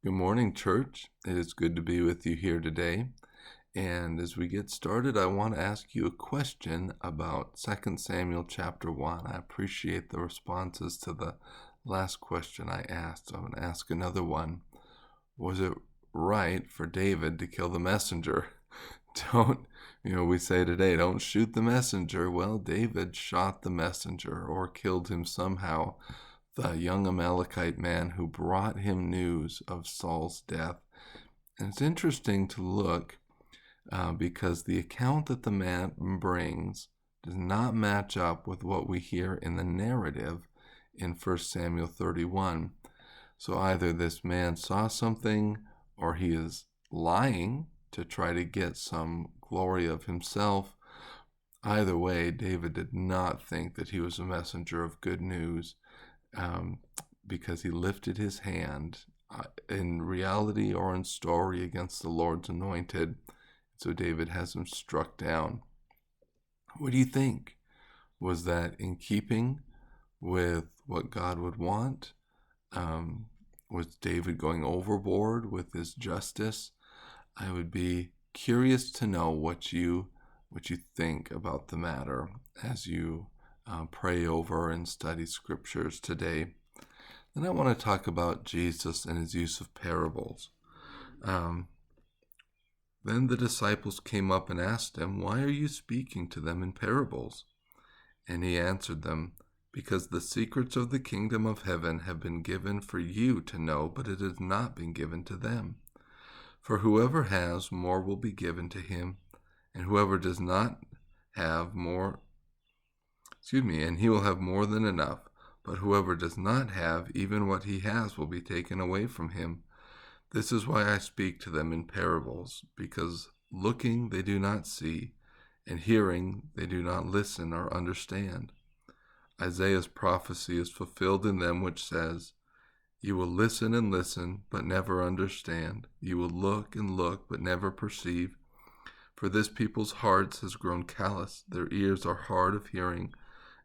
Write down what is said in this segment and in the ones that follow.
Good morning, church. It is good to be with you here today. And as we get started, I want to ask you a question about 2 Samuel chapter 1. I appreciate the responses to the last question I asked. So I'm going to ask another one. Was it right for David to kill the messenger? We say today, don't shoot the messenger. Well, David shot the messenger or killed him somehow, the young Amalekite man who brought him news of Saul's death. And it's interesting to look because the account that the man brings does not match up with what we hear in the narrative in 1 Samuel 31. So either this man saw something or he is lying to try to get some glory of himself. Either way, David did not think that he was a messenger of good news because he lifted his hand in reality or in story against the Lord's anointed. So David has him struck down. What do you think? Was that in keeping with what God would want? Was David going overboard with his justice? I would be curious to know what you think about the matter as you pray over and study scriptures today. Then I want to talk about Jesus and his use of parables. Then the disciples came up and asked him, "Why are you speaking to them in parables?" And he answered them, "Because the secrets of the kingdom of heaven have been given for you to know, but it has not been given to them. For whoever has, more will be given to him, and whoever does not have more, and he will have more than enough. But whoever does not have, even what he has will be taken away from him. This is why I speak to them in parables, because looking they do not see, and hearing they do not listen or understand. Isaiah's prophecy is fulfilled in them which says, You will listen and listen, but never understand. You will look and look, but never perceive. For this people's hearts has grown callous, their ears are hard of hearing,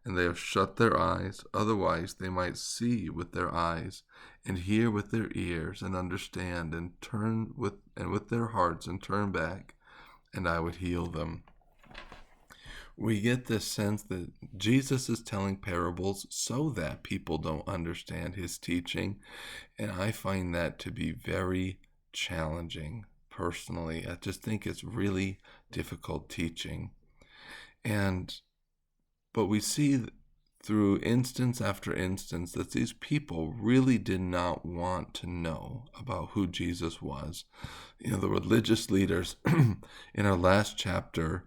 and they have shut their eyes, otherwise they might see with their eyes, and hear with their ears, and understand, and turn with their hearts, and turn back, and I would heal them." We get this sense that Jesus is telling parables so that people don't understand his teaching, and I find that to be very challenging personally. I just think it's really difficult teaching. But we see through instance after instance that these people really did not want to know about who Jesus was. The religious leaders in our last chapter,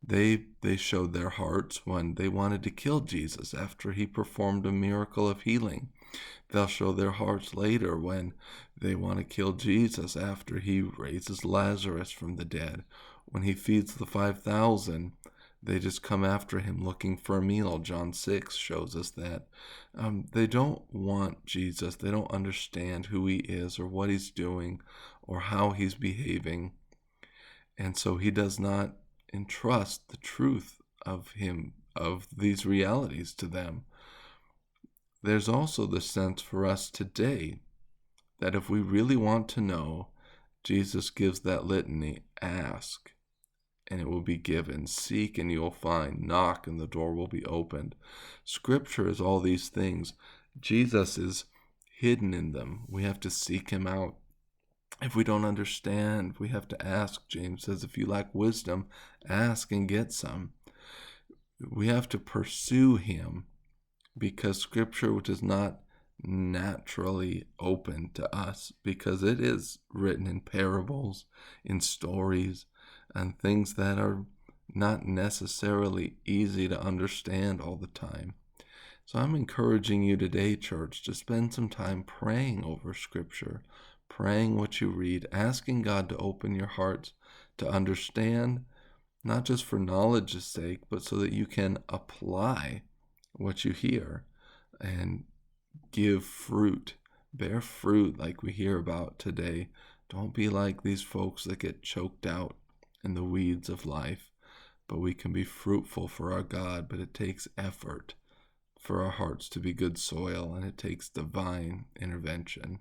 they showed their hearts when they wanted to kill Jesus after he performed a miracle of healing. They'll show their hearts later when they want to kill Jesus after he raises Lazarus from the dead. When he feeds the 5,000, they just come after him looking for a meal. John 6 shows us that. They don't want Jesus. They don't understand who he is or what he's doing or how he's behaving. And so he does not entrust the truth of him, of these realities to them. There's also the sense for us today that if we really want to know, Jesus gives that litany: ask, and it will be given. Seek, and you will find. Knock, and the door will be opened. Scripture is all these things. Jesus is hidden in them. We have to seek him out. If we don't understand, we have to ask. James says, if you lack wisdom, ask and get some. We have to pursue him because Scripture, which is not naturally open to us, because it is written in parables, in stories, and things that are not necessarily easy to understand all the time. So I'm encouraging you today, church, to spend some time praying over Scripture, praying what you read, asking God to open your hearts to understand, not just for knowledge's sake, but so that you can apply what you hear and give fruit, bear fruit like we hear about today. Don't be like these folks that get choked out in the weeds of life, but we can be fruitful for our God. But it takes effort for our hearts to be good soil, and it takes divine intervention.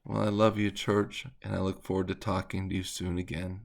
Well, I love you, church, and I look forward to talking to you soon again.